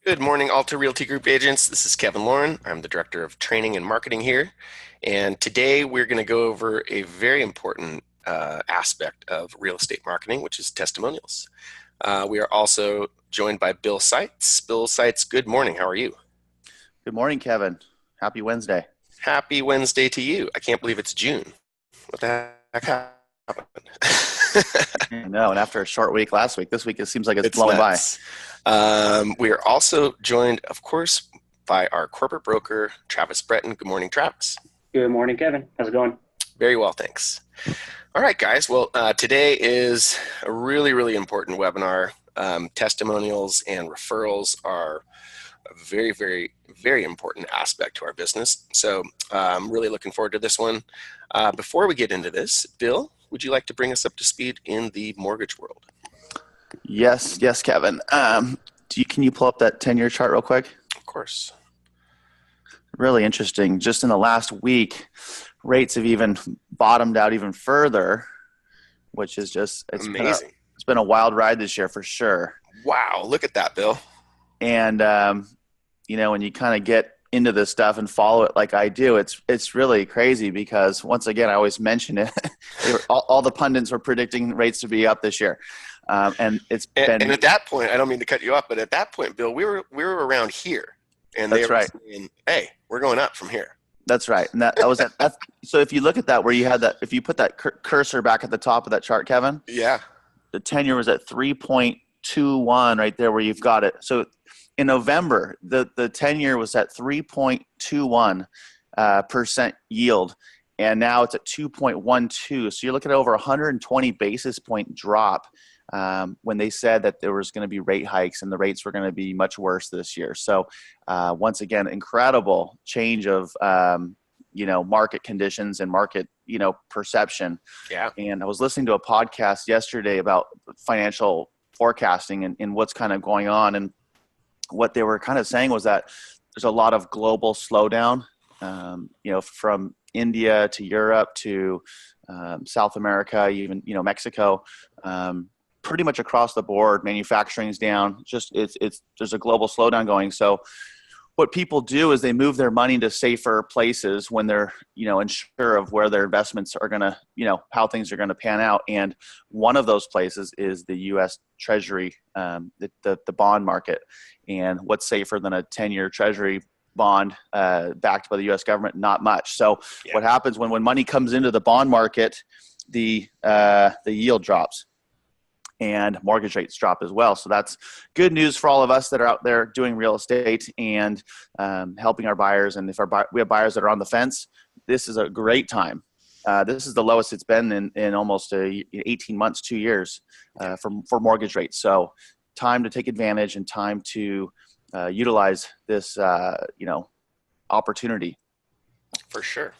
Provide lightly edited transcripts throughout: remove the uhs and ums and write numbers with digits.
Good morning, Alta Realty Group agents. This is Kevin Lauren. I'm the Director of Training and Marketing here. And today we're going to go over a very important aspect of real estate marketing, which is testimonials. We are also joined by Bill Seitz. Bill Seitz, good morning. How are you? Good morning, Kevin. Happy Wednesday. Happy Wednesday to you. I can't believe it's June. What the heck happened? No, and after a short week last week, this week it seems like it's It's blowing by. nuts. We are also joined, of course, by our corporate broker, Travis Breton. Good morning, Travis. Good morning, Kevin. How's it going? Very well, thanks. All right, guys. Well, today is a really, really important webinar. Testimonials and referrals are a very, very, very important aspect to our business. So I'm really looking forward to this one. Before we get into this, Bill, would you like to bring us up to speed in the mortgage world? Yes, Kevin. Can you pull up that 10-year chart real quick? Of course. Really interesting. Just in the last week, rates have even bottomed out even further, which is just amazing. It's been a wild ride this year for sure. Wow, look at that, Bill. And when you kind of get into this stuff and follow it like I do, it's really crazy because once again, I always mention it. all the pundits were predicting rates to be up this year. And at that point, I don't mean to cut you off, but at that point, Bill, we were around here, and they were saying, "Hey, we're going up from here." That's right, and that was that. So if you look at that, where you had that, if you put that cursor back at the top of that chart, Kevin, yeah, the 10-year was at 3.21 right there, where you've got it. So in November, the 10-year was at 3.21 percent yield, and now it's at 2.12. So you're looking at over 120 basis point drop. When they said that there was going to be rate hikes and the rates were going to be much worse this year. So once again, incredible change of, market conditions and market, perception. Yeah. And I was listening to a podcast yesterday about financial forecasting and what's kind of going on. And what they were kind of saying was that there's a lot of global slowdown, from India to Europe to South America, even, Mexico, pretty much across the board. Manufacturing's down. Just there's a global slowdown going. So what people do is they move their money to safer places when they're, unsure of where their investments are going to, how things are going to pan out. And one of those places is the U.S. Treasury, the bond market. And what's safer than a 10-year Treasury bond backed by the U.S. government? Not much. So What happens when money comes into the bond market, the yield drops. And mortgage rates drop as well. So that's good news for all of us that are out there doing real estate and helping our buyers. And if we have buyers that are on the fence, this is a great time. This is the lowest it's been in almost 18 months, 2 years for mortgage rates. So time to take advantage and time to utilize this, opportunity. For sure.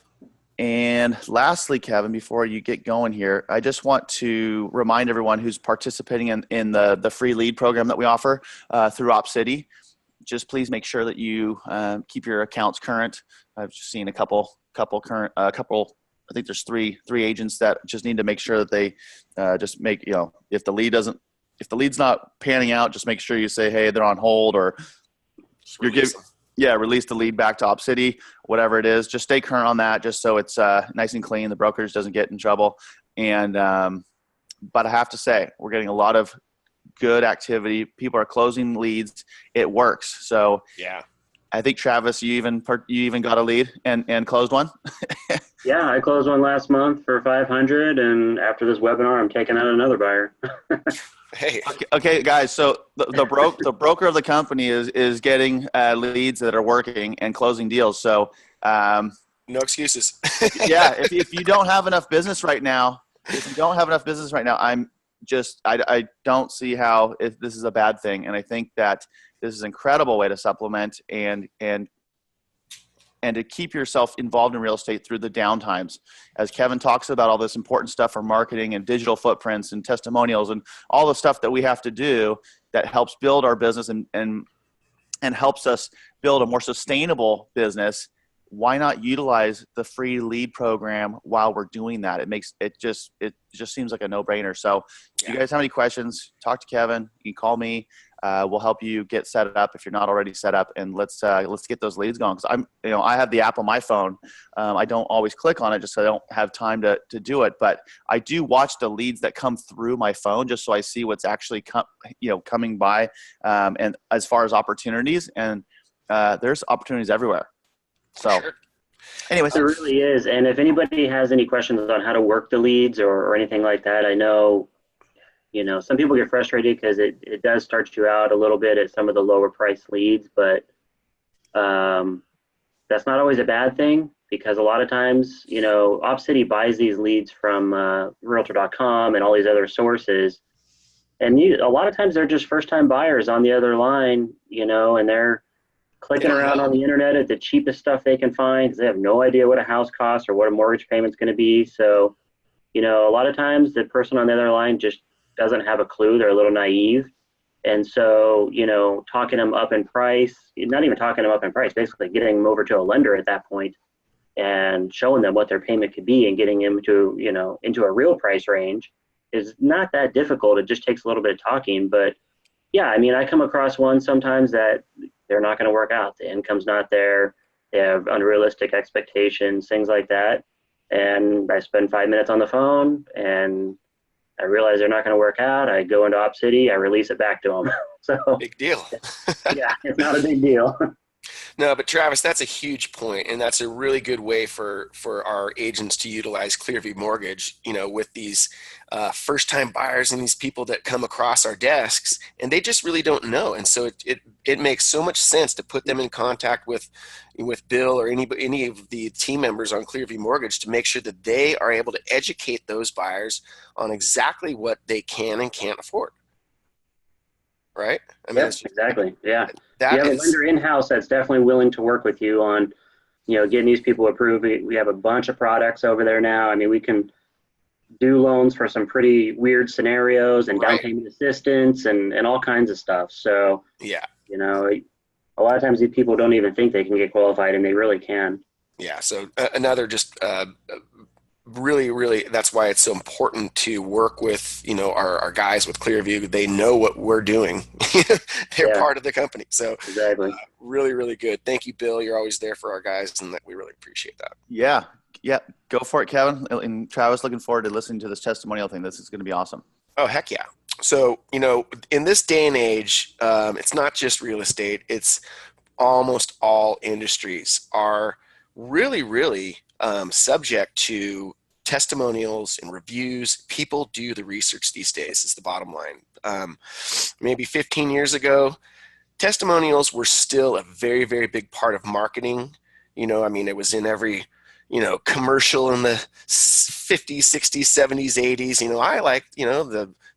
And lastly, Kevin, before you get going here, I just want to remind everyone who's participating in the free lead program that we offer through OpCity. Just please make sure that you keep your accounts current. I've just seen a couple current, I think there's three agents that just need to make sure that they just make, if the lead's not panning out, just make sure you say, hey, they're on hold, or release the lead back to OpCity, whatever it is. Just stay current on that, just so it's nice and clean. The brokerage doesn't get in trouble. And but I have to say, we're getting a lot of good activity. People are closing leads. It works. So yeah, I think Travis, you even got a lead and closed one. Yeah, I closed one last month for 500, and after this webinar, I'm taking out another buyer. Hey. Okay, guys. So the broker of the company is getting leads that are working and closing deals. So no excuses. Yeah, if you don't have enough business right now, I don't see how this is a bad thing. And I think that this is an incredible way to supplement and to keep yourself involved in real estate through the downtimes. As Kevin talks about all this important stuff for marketing and digital footprints and testimonials and all the stuff that we have to do that helps build our business and helps us build a more sustainable business. why not utilize the free lead program while we're doing that? It just seems like a no-brainer. So if you guys have any questions, talk to Kevin. You can call me. We'll help you get set up if you're not already set up, and let's get those leads going. Because I have the app on my phone. I don't always click on it just so I don't have time to do it. But I do watch the leads that come through my phone just so I see what's actually coming by, and as far as opportunities, and there's opportunities everywhere. So, sure. anyways, there really is. And if anybody has any questions on how to work the leads or anything like that, I know, some people get frustrated because it does start you out a little bit at some of the lower price leads, but that's not always a bad thing, because a lot of times, OpCity buys these leads from Realtor.com and all these other sources. And a lot of times they're just first-time buyers on the other line, and they're clicking around on the internet at the cheapest stuff they can find because they have no idea what a house costs or what a mortgage payment's going to be. So, a lot of times the person on the other line just doesn't have a clue. They're a little naive. And so, talking them up in price, not even talking them up in price, basically getting them over to a lender at that point and showing them what their payment could be and getting them to, into a real price range is not that difficult. It just takes a little bit of talking. But yeah, I come across one sometimes that they're not going to work out. The income's not there. They have unrealistic expectations, things like that. And I spend 5 minutes on the phone and I realize they're not going to work out. I go into OpCity, I release it back to them. So Big deal. yeah, it's not a big deal. No, but Travis, that's a huge point, and that's a really good way for our agents to utilize Clearview Mortgage, with these first-time buyers and these people that come across our desks, and they just really don't know. And so it makes so much sense to put them in contact with Bill or any of the team members on Clearview Mortgage to make sure that they are able to educate those buyers on exactly what they can and can't afford. Right? Exactly. Yeah. That You have a is, lender in-house that's definitely willing to work with you on, getting these people approved. We have a bunch of products over there now. We can do loans for some pretty weird scenarios and down payment assistance and all kinds of stuff. So, yeah. A lot of times these people don't even think they can get qualified, and they really can. Yeah. So another just really, really, that's why it's so important to work with, our guys with Clearview. They know what we're doing. They're part of the company. So exactly. Really, really good. Thank you, Bill. You're always there for our guys, and we really appreciate that. Yeah. Go for it, Kevin. And Travis, looking forward to listening to this testimonial thing. This is going to be awesome. Oh, heck yeah. So, in this day and age, it's not just real estate. It's almost all industries are really, really subject to testimonials and reviews. People do the research these days is the bottom line. Maybe 15 years ago, testimonials were still a very, very big part of marketing. It was in every, commercial in the 50s, 60s, 70s, 80s. I like,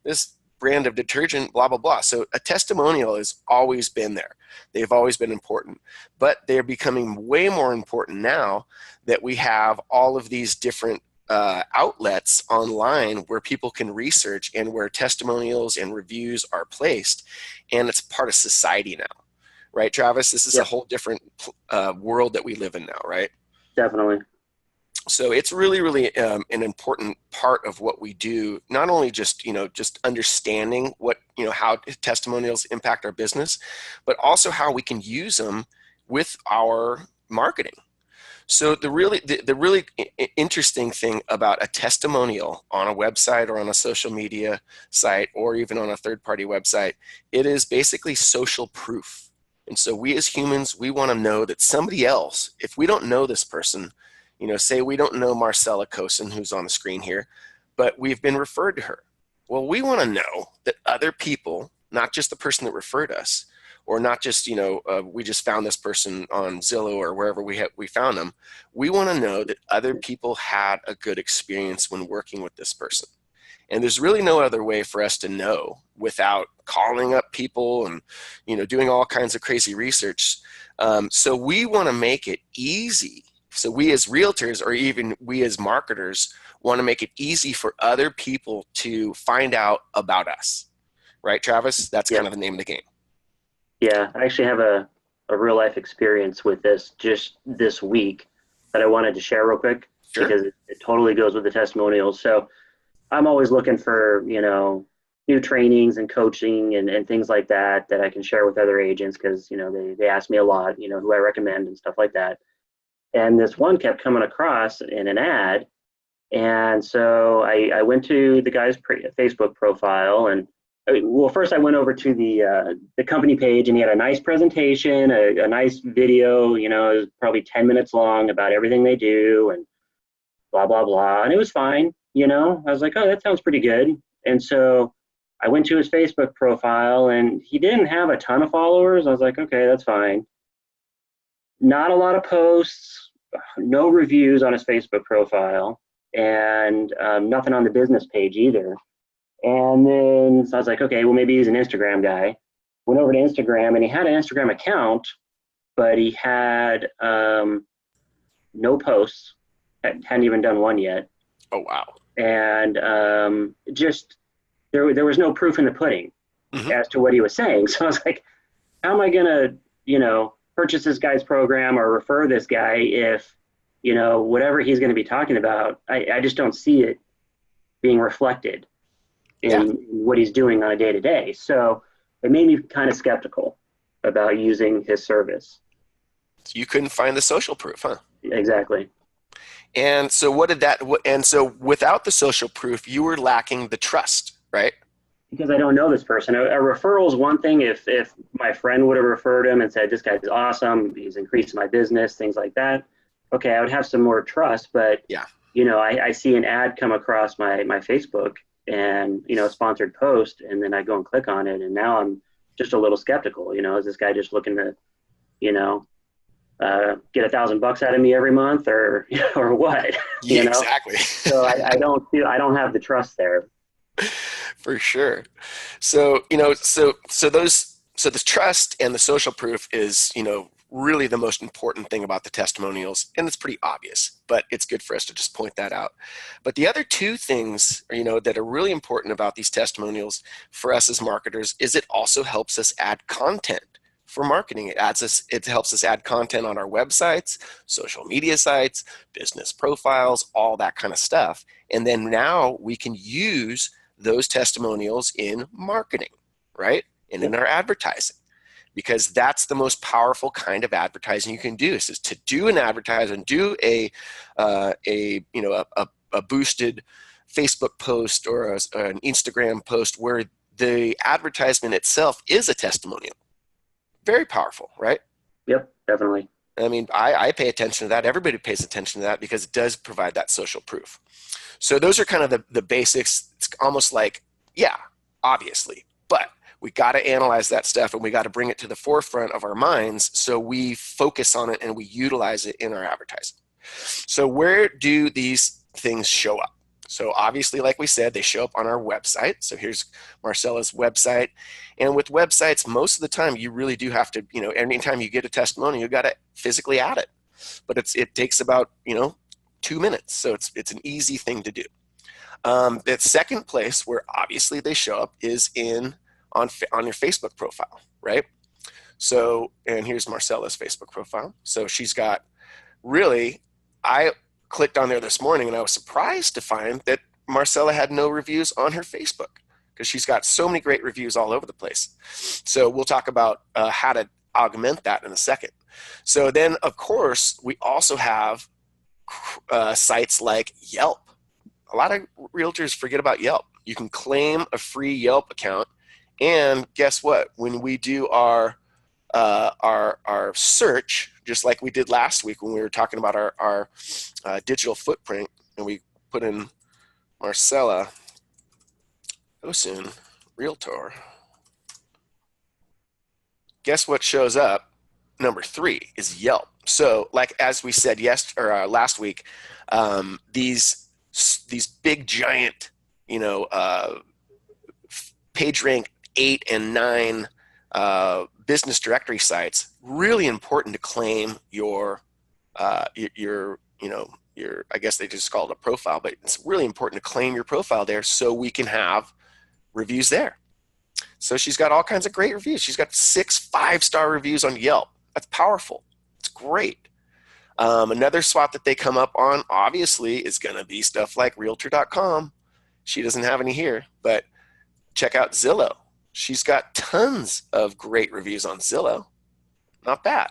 this brand of detergent, blah, blah, blah. So a testimonial has always been there. They've always been important, but they're becoming way more important now that we have all of these different outlets online where people can research and where testimonials and reviews are placed, and it's part of society now, right, Travis? This is a whole different world that we live in now, right? Definitely. So it's really, really an important part of what we do. Not only just understanding what how testimonials impact our business, but also how we can use them with our marketing. So the really interesting thing about a testimonial on a website or on a social media site or even on a third-party website, it is basically social proof. And so we as humans, we want to know that somebody else, if we don't know this person, say we don't know Marcella Kosin, who's on the screen here, but we've been referred to her. Well, we want to know that other people, not just the person that referred us, or not just, we just found this person on Zillow or wherever we found them. We want to know that other people had a good experience when working with this person. And there's really no other way for us to know without calling up people and, doing all kinds of crazy research. So we want to make it easy. So we as realtors, or even we as marketers, want to make it easy for other people to find out about us. Right, Travis? That's kind of the name of the game. Yeah, I actually have a a real life experience with this just this week that I wanted to share real quick Sure. because it totally goes with the testimonials. So I'm always looking for, new trainings and coaching and things like that that I can share with other agents because, they ask me a lot, who I recommend and stuff like that. And this one kept coming across in an ad. And so I went to the guy's Facebook profile and well, first I went over to the company page and he had a nice presentation, a nice video, it was probably 10 minutes long about everything they do and blah, blah, blah. And it was fine. I was like, oh, that sounds pretty good. And so I went to his Facebook profile and he didn't have a ton of followers. I was like, okay, that's fine. Not a lot of posts, no reviews on his Facebook profile, and nothing on the business page either. And then so I was like, okay, well, maybe he's an Instagram guy. Went over to Instagram and he had an Instagram account, but he had no posts, hadn't even done one yet. Oh, wow. And just there was no proof in the pudding as to what he was saying. So I was like, how am I going to, purchase this guy's program or refer this guy if, whatever he's going to be talking about, I just don't see it being reflected in what he's doing on a day-to-day. So it made me kind of skeptical about using his service. So you couldn't find the social proof, huh? Exactly. And so and so without the social proof, you were lacking the trust, right? Because I don't know this person. A referral is one thing. If my friend would have referred him and said, this guy's awesome, he's increased my business, things like that, okay, I would have some more trust. But, yeah, I see an ad come across my Facebook and, a sponsored post, and then I go and click on it. And now I'm just a little skeptical. Is this guy just looking to, get $1,000 out of me every month or what? Exactly. So I don't have the trust there. For sure. So, so this trust and the social proof is, really the most important thing about the testimonials. And it's pretty obvious, but it's good for us to just point that out. But the other two things, that are really important about these testimonials for us as marketers is it also helps us add content for marketing. It helps us add content on our websites, social media sites, business profiles, all that kind of stuff. And then now we can use those testimonials in marketing, right? And in our advertising, because that's the most powerful kind of advertising you can do is to do an advertisement, do a boosted Facebook post or an Instagram post where the advertisement itself is a testimonial. Very powerful, right? Yep, definitely. I mean, I pay attention to that. Everybody pays attention to that because it does provide that social proof. So those are kind of the basics. It's almost like, yeah, obviously, but we got to analyze that stuff and we got to bring it to the forefront of our minds so we focus on it and we utilize it in our advertising. So where do these things show up? So obviously, like we said, they show up on our website. So here's Marcella's website. And with websites, most of the time, you really do have to, anytime you get a testimonial, you got to physically add it. But it takes about, 2 minutes. So it's an easy thing to do. The second place where obviously they show up is on your Facebook profile, right? So, and here's Marcella's Facebook profile. So she's got I clicked on there this morning and I was surprised to find that Marcella had no reviews on her Facebook because she's got so many great reviews all over the place. So we'll talk about how to augment that in a second. So then, of course, we also have sites like Yelp. A lot of realtors forget about Yelp. You can claim a free Yelp account, and guess what? When we do our search, just like we did last week when we were talking about our digital footprint, and we put in Marcella Osun, realtor. Guess what shows up? Number 3 is Yelp. So, like as we said last week, these big giant, page rank 8 and 9 business directory sites, really important to claim your I guess they just call it a profile, but it's really important to claim your profile there so we can have reviews there. So she's got all kinds of great reviews. She's got 6 5-star reviews on Yelp. That's powerful. It's great. Another spot that they come up on, obviously, is going to be stuff like Realtor.com. She doesn't have any here, but check out Zillow. She's got tons of great reviews on Zillow. Not bad.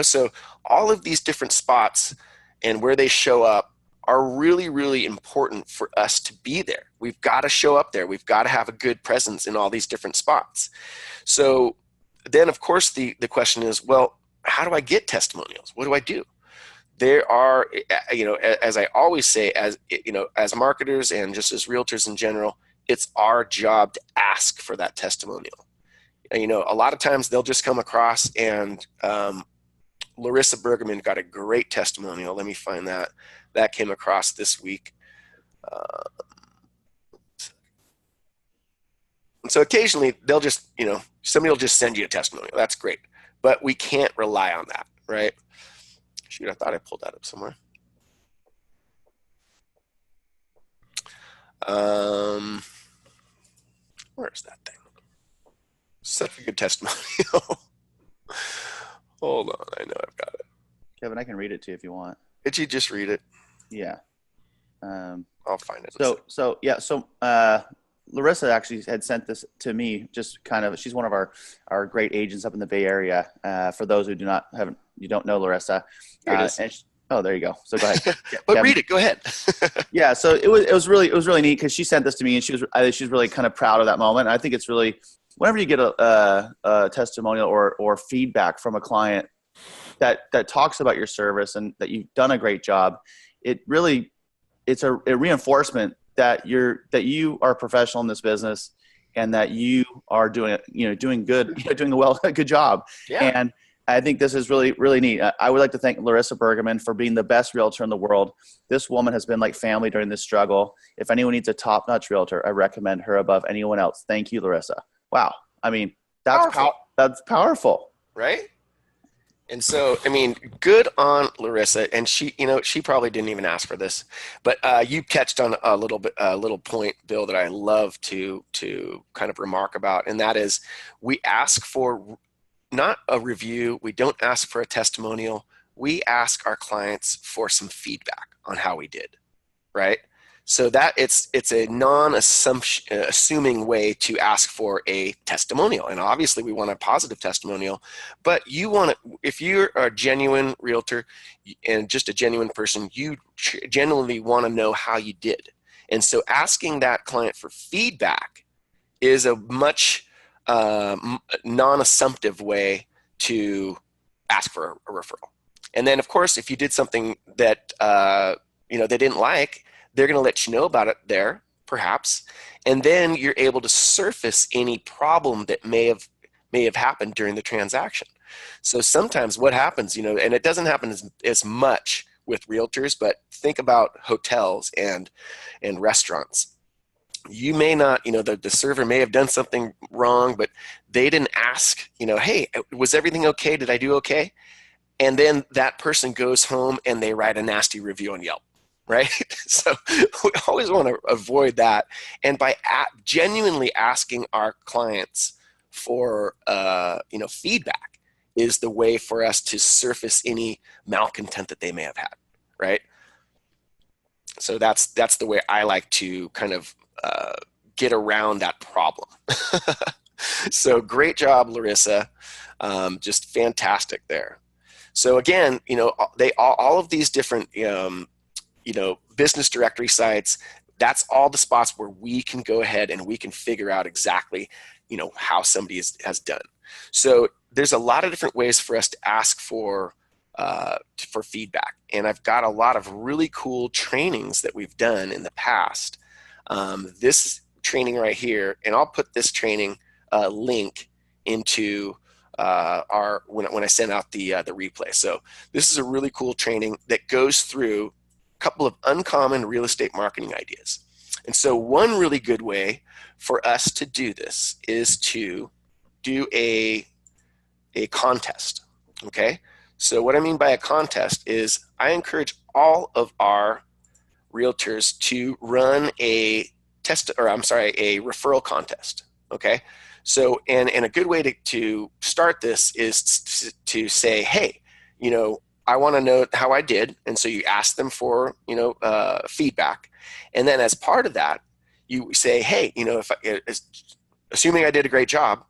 So all of these different spots and where they show up are really, really important for us to be there. We've got to show up there. We've got to have a good presence in all these different spots. So then, of course, the question is, well, how do I get testimonials? What do I do? There are, as I always say, as marketers and just as realtors in general, it's our job to ask for that testimonial. A lot of times they'll just come across, and Larissa Bergman got a great testimonial. Let me find that. That came across this week. And so occasionally they'll just, somebody will just send you a testimonial. That's great. But we can't rely on that, right? Shoot, I thought I pulled that up somewhere. Where's that thing? Such a good testimonial. Hold on, I know I've got it. Kevin, I can read it to you if you want. Did you just read it? Yeah. I'll find it. So Larissa actually had sent this to me, just kind of, she's one of our great agents up in the Bay Area. For those who you don't know Larissa. Here it is. There you go. So go ahead. But Kevin, read it. Go ahead. Yeah. So it was really neat because she sent this to me, and she's really kind of proud of that moment. And I think it's really, whenever you get a testimonial or feedback from a client that talks about your service and that you've done a great job, it's a reinforcement that you are a professional in this business and that you are doing a good job. Yeah. And I think this is really, really neat. I would like to thank Larissa Bergman for being the best realtor in the world. This woman has been like family during this struggle. If anyone needs a top-notch realtor, I recommend her above anyone else. Thank you, Larissa. Wow. I mean, that's powerful. Right? And so, good on Larissa. And she probably didn't even ask for this, but you touched on a little point, Bill, that I love to kind of remark about. And that is, we ask for not a review. We don't ask for a testimonial. We ask our clients for some feedback on how we did, right? So that it's a non-assuming way to ask for a testimonial. And obviously we want a positive testimonial, but if you're a genuine realtor and just a genuine person, you genuinely want to know how you did. And so asking that client for feedback is a much non-assumptive way to ask for a referral. And then, of course, if you did something that they didn't like, they're going to let you know about it there, perhaps, and then you're able to surface any problem that may have happened during the transaction. So sometimes what happens, and it doesn't happen as much with realtors, but think about hotels and restaurants. You may not, the server may have done something wrong, but they didn't ask, hey, was everything okay? Did I do okay? And then that person goes home and they write a nasty review on Yelp, right? So we always want to avoid that. And by genuinely asking our clients for, feedback is the way for us to surface any malcontent that they may have had, right? So that's the way I like to kind of get around that problem. So great job, Larissa. Just fantastic there. So again, all of these different, business directory sites, that's all the spots where we can go ahead and we can figure out exactly, how somebody has done. So there's a lot of different ways for us to ask for feedback. And I've got a lot of really cool trainings that we've done in the past. This training right here, and I'll put this training link into when I send out the replay. So this is a really cool training that goes through a couple of uncommon real estate marketing ideas. And so one really good way for us to do this is to do a contest. Okay. So what I mean by a contest is I encourage all of our realtors to run a referral contest. Okay. So, and a good way to start this is to say, hey, I want to know how I did. And so you ask them for, feedback. And then as part of that, you say, hey, assuming I did a great job,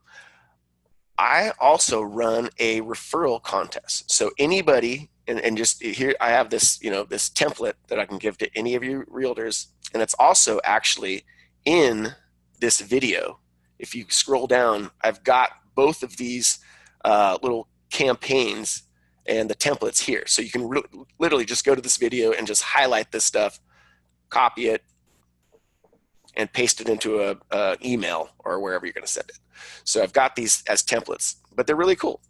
I also run a referral contest. So anybody, and just here, I have this, this template that I can give to any of you realtors. And it's also actually in this video. If you scroll down, I've got both of these little campaigns and the templates here. So you can literally just go to this video and just highlight this stuff, copy it, and paste it into a email or wherever you're going to send it. So I've got these as templates, but they're really cool.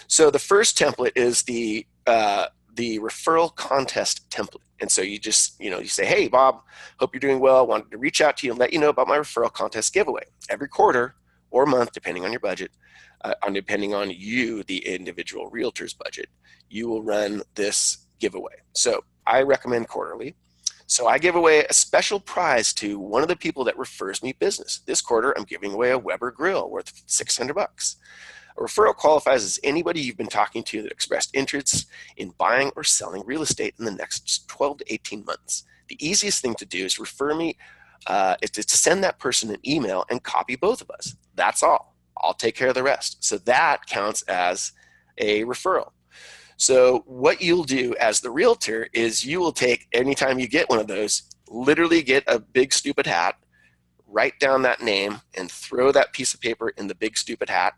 So the first template is the referral contest template. And so you just, you say, hey, Bob, hope you're doing well. I wanted to reach out to you and let you know about my referral contest giveaway. Every quarter or month, depending on your budget, depending on you, the individual realtor's budget, you will run this giveaway. So I recommend quarterly. So I give away a special prize to one of the people that refers me business. This quarter, I'm giving away a Weber grill worth $600. A referral qualifies as anybody you've been talking to that expressed interest in buying or selling real estate in the next 12 to 18 months. The easiest thing to do is refer me, is to send that person an email and copy both of us. That's all. I'll take care of the rest. So that counts as a referral. So what you'll do as the realtor is you will take, anytime you get one of those, literally get a big stupid hat, write down that name, and throw that piece of paper in the big stupid hat.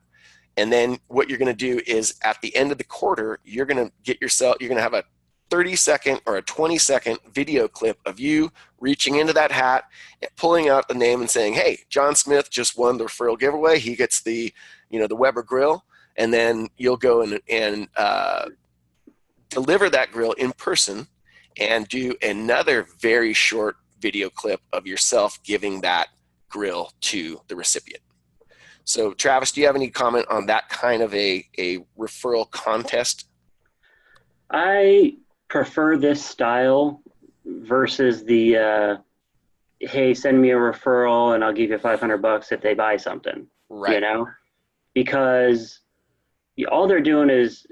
And then what you're going to do is at the end of the quarter, you're going to have a 30-second or a 20-second video clip of you reaching into that hat and pulling out the name and saying, hey, John Smith just won the referral giveaway. He gets the Weber grill. And then you'll go and deliver that grill in person and do another very short video clip of yourself giving that grill to the recipient. So Travis, do you have any comment on that kind of a referral contest? I prefer this style versus the, hey, send me a referral and I'll give you $500 if they buy something, right? Because all they're doing is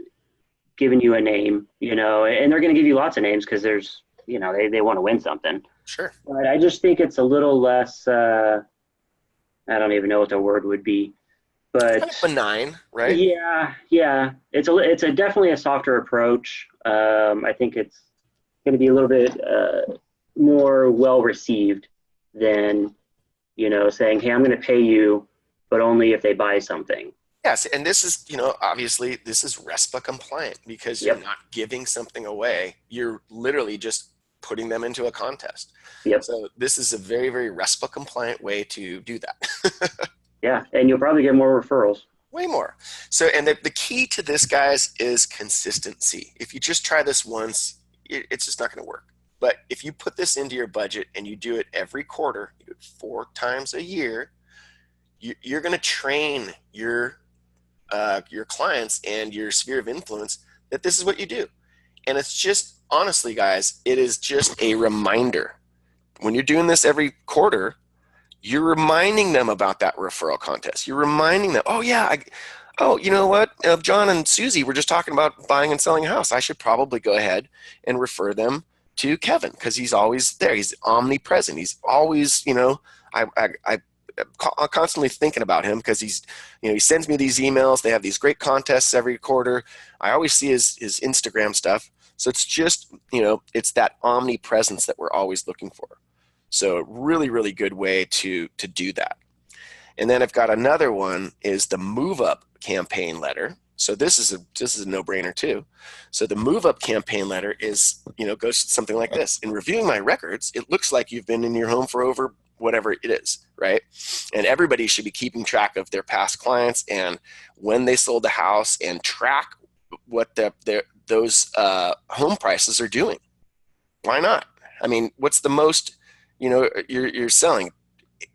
giving you a name, and they're going to give you lots of names because there's, they want to win something. Sure. But I just think it's a little less, I don't even know what the word would be, but kind of benign, right? Yeah. It's definitely a softer approach. I think it's going to be a little bit more well received than, saying, hey, I'm going to pay you, but only if they buy something. Yes, and this is, obviously this is RESPA compliant because Yep. You're not giving something away. You're literally just putting them into a contest. Yep. So this is a very, very RESPA compliant way to do that. Yeah, and you'll probably get more referrals. Way more. So, and the key to this, guys, is consistency. If you just try this once, it's just not going to work. But if you put this into your budget and you do it every quarter, you do it 4 times a year, you're going to train your clients and your sphere of influence that this is what you do. And it's just, honestly, guys, it is just a reminder. When you're doing this every quarter, you're reminding them about that referral contest. You're reminding them, oh yeah, you know what? John and Susie were just talking about buying and selling a house. I should probably go ahead and refer them to Kevin because he's always there. He's omnipresent. He's always, I'm constantly thinking about him because he's, he sends me these emails. They have these great contests every quarter. I always see his Instagram stuff. So it's just, it's that omnipresence that we're always looking for. So really, really good way to do that. And then I've got another one is the Move Up campaign letter. So this is a no-brainer too. So the Move Up campaign letter is, goes something like this. In reviewing my records, it looks like you've been in your home for over whatever it is, right? And everybody should be keeping track of their past clients and when they sold the house and track what those home prices are doing. Why not? I mean, what's the most, you're selling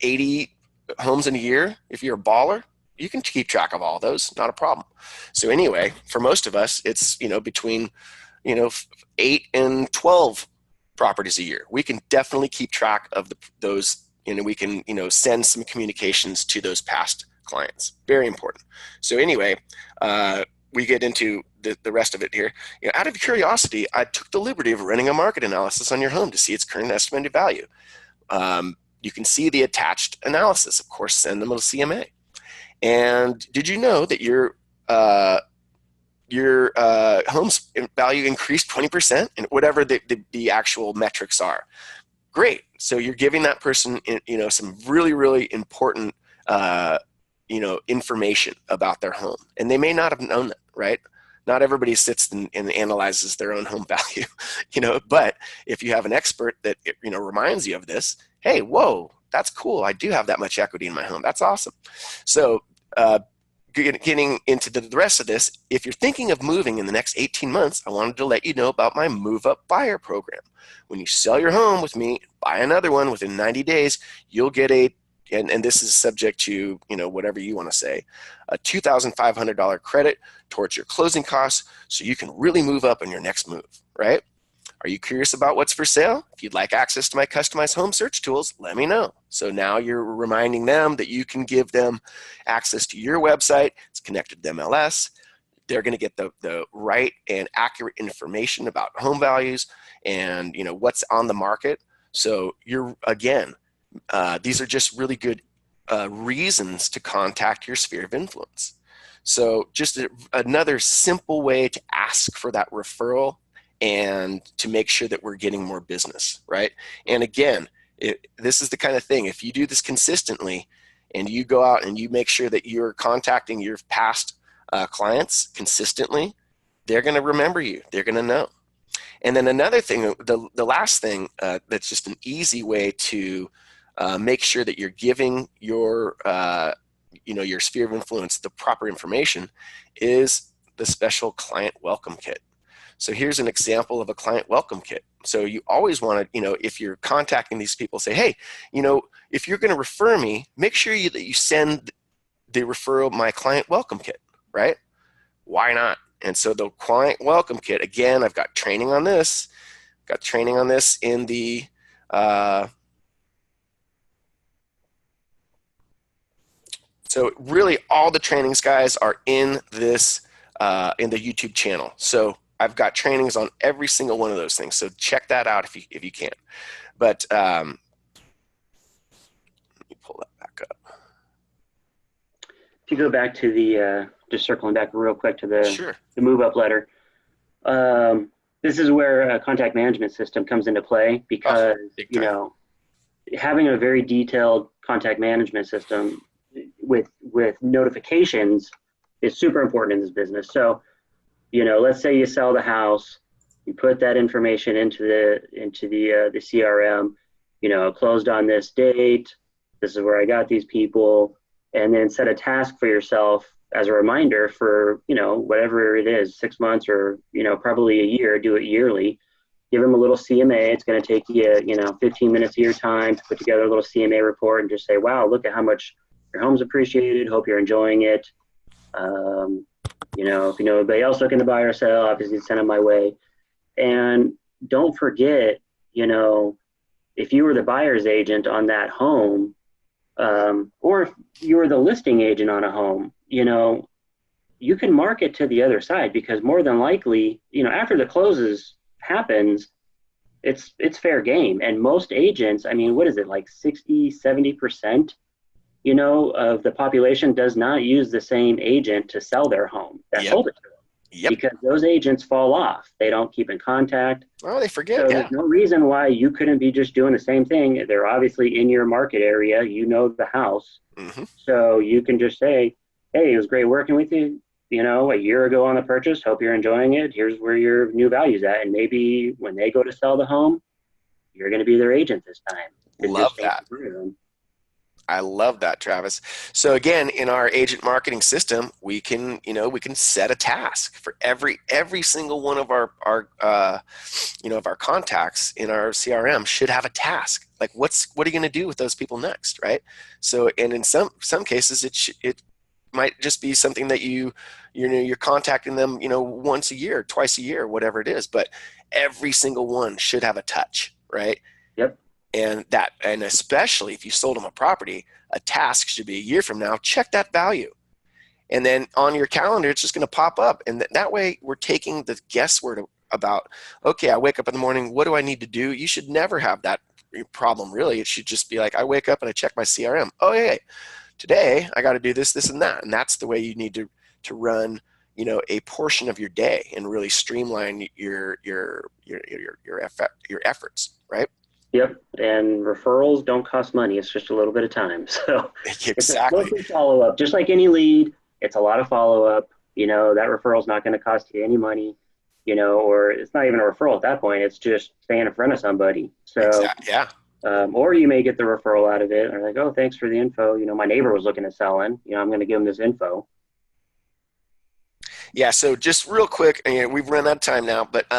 80 homes in a year. If you're a baller, you can keep track of all those, not a problem. So anyway, for most of us, it's, between, 8 and 12 properties a year. We can definitely keep track of those, we can, send some communications to those past clients. Very important. So anyway, we get into the rest of it here. Out of curiosity, I took the liberty of running a market analysis on your home to see its current estimated value. You can see the attached analysis. Of course, send them to CMA. And did you know that your home's value increased 20% and whatever the actual metrics are? Great. So you're giving that person, some really, really important, information about their home, and they may not have known that, right? Not everybody sits and analyzes their own home value, but if you have an expert that, reminds you of this, hey, whoa, that's cool. I do have that much equity in my home. That's awesome. So, getting into the rest of this, if you're thinking of moving in the next 18 months, I wanted to let you know about my Move Up Buyer program. When you sell your home with me, buy another one within 90 days, you'll get and this is subject to, whatever you want to say, a $2,500 credit towards your closing costs so you can really move up on your next move, right? Are you curious about what's for sale? If you'd like access to my customized home search tools, let me know. So now you're reminding them that you can give them access to your website. It's connected to MLS. They're going to get the right and accurate information about home values and what's on the market. So these are just really good reasons to contact your sphere of influence. So just another simple way to ask for that referral and to make sure that we're getting more business, right? And again, this is the kind of thing, if you do this consistently and you go out and you make sure that you're contacting your past clients consistently, they're going to remember you. They're going to know. And then another thing, the last thing that's just an easy way to make sure that you're giving your sphere of influence the proper information is the special client welcome kit. So here's an example of a client welcome kit. So you always want to, if you're contacting these people, say, hey, if you're going to refer me, make sure that you send the referral my client welcome kit, right? Why not? And so the client welcome kit, again, I've got training on this. Got training on this in the so really all the trainings, guys, are in this in the YouTube channel. So I've got trainings on every single one of those things. So check that out if you can. But let me pull that back up. If you go back to the just circling back real quick to Sure. the move up letter. This is where a contact management system comes into play because, having a very detailed contact management system with notifications is super important in this business. So, let's say you sell the house, you put that information into the CRM, closed on this date, this is where I got these people, and then set a task for yourself as a reminder for, whatever it is, 6 months or, probably a year, do it yearly. Give them a little CMA. It's going to take you, 15 minutes of your time to put together a little CMA report and just say, wow, look at how much your home's appreciated. Hope you're enjoying it. If you know anybody else looking to buy or sell, obviously send them my way. And don't forget, if you were the buyer's agent on that home, or if you were the listing agent on a home, you can market to the other side because more than likely, after the closes happens, it's fair game. And most agents, what is it, like 60, 70%, of the population does not use the same agent to sell their home that sold it to them. Yep. Because those agents fall off. They don't keep in contact. Oh, they forget. So there's no reason why you couldn't be just doing the same thing. They're obviously in your market area. The house. Mm-hmm. So you can just say, hey, it was great working with you, a year ago on the purchase. Hope you're enjoying it. Here's where your new value's at. And maybe when they go to sell the home, you're going to be their agent this time. Love that. I love that, Travis. So again, in our agent marketing system, we can set a task for every single one of our of our contacts in our CRM should have a task. Like what are you going to do with those people next, right? So, and in some cases, it might just be something that you're contacting them, once a year, twice a year, whatever it is. But every single one should have a touch, right? Yep. And especially if you sold them a property, a task should be a year from now, check that value. And then on your calendar, it's just going to pop up. And that way we're taking the guesswork about, okay, I wake up in the morning, what do I need to do? You should never have that problem, really. It should just be like, I wake up and I check my CRM. Oh, yeah, today I got to do this, this, and that. And that's the way you need to run, a portion of your day and really streamline your efforts, right? Yep. And referrals don't cost money. It's just a little bit of time. So Exactly. it's a follow up, just like any lead. It's a lot of follow up. That referral is not going to cost you any money, or it's not even a referral at that point. It's just staying in front of somebody. So, exactly. Yeah. Or you may get the referral out of it. And like, oh, thanks for the info. My neighbor was looking at selling. I'm going to give him this info. Yeah. So just real quick, we've run out of time now, but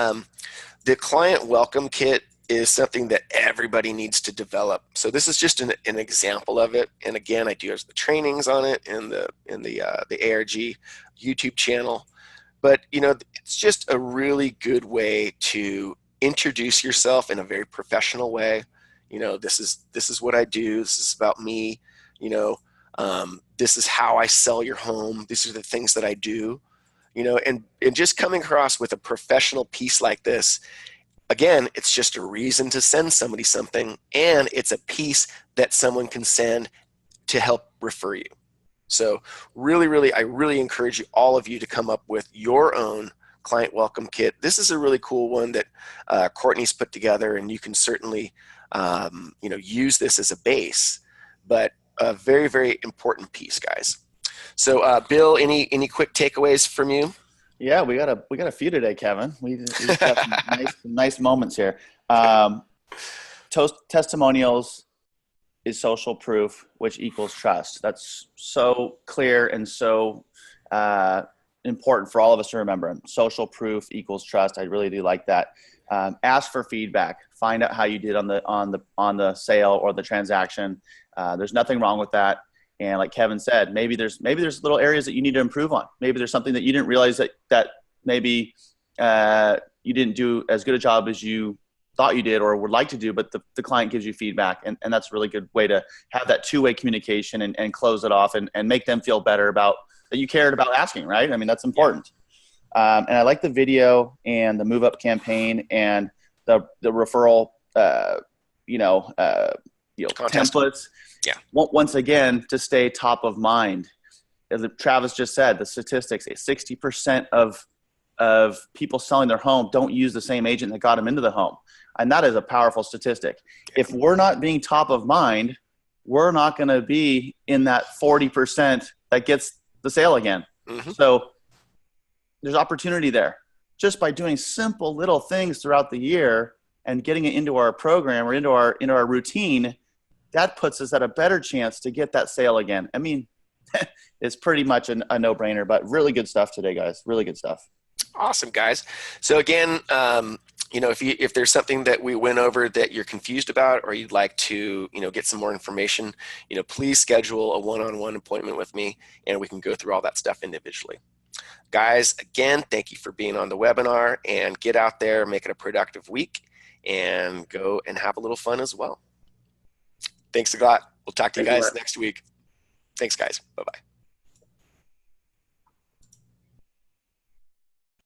the client welcome kit is something that everybody needs to develop. So this is just an example of it. And again, I do have the trainings on it in the ARG YouTube channel. But it's just a really good way to introduce yourself in a very professional way. This is what I do. This is about me. This is how I sell your home. These are the things that I do. And just coming across with a professional piece like this. Again, it's just a reason to send somebody something, and it's a piece that someone can send to help refer you. So really, I really encourage all of you to come up with your own client welcome kit. This is a really cool one that Courtney's put together, and you can certainly use this as a base, but a very, very important piece, guys. So Bill, any quick takeaways from you? Yeah, we got a few today, Kevin. We've got some nice moments here. Testimonials is social proof, which equals trust. That's so clear and so important for all of us to remember. Social proof equals trust. I really do like that. Ask for feedback. Find out how you did on the sale or the transaction. There's nothing wrong with that. And like Kevin said, maybe there's little areas that you need to improve on. Maybe there's something that you didn't realize that maybe you didn't do as good a job as you thought you did or would like to do, but the client gives you feedback. And that's a really good way to have that two-way communication and close it off and make them feel better about that you cared about asking, right? I mean, that's important. And I like the video and the move up campaign and the referral, templates. Yeah. Once again, to stay top of mind, as Travis just said, the statistics: 60% of people selling their home don't use the same agent that got them into the home, and that is a powerful statistic. If we're not being top of mind, we're not going to be in that 40% that gets the sale again. Mm-hmm. So there's opportunity there just by doing simple little things throughout the year and getting it into our program or into our routine. That puts us at a better chance to get that sale again. I mean, it's pretty much a no-brainer, but really good stuff today, guys. Really good stuff. Awesome, guys. So again, if there's something that we went over that you're confused about or you'd like to, get some more information, please schedule a one-on-one appointment with me and we can go through all that stuff individually. Guys, again, thank you for being on the webinar, and get out there, make it a productive week, and go and have a little fun as well. Thanks a lot. We'll talk to you guys next week. Thanks, guys. Bye-bye.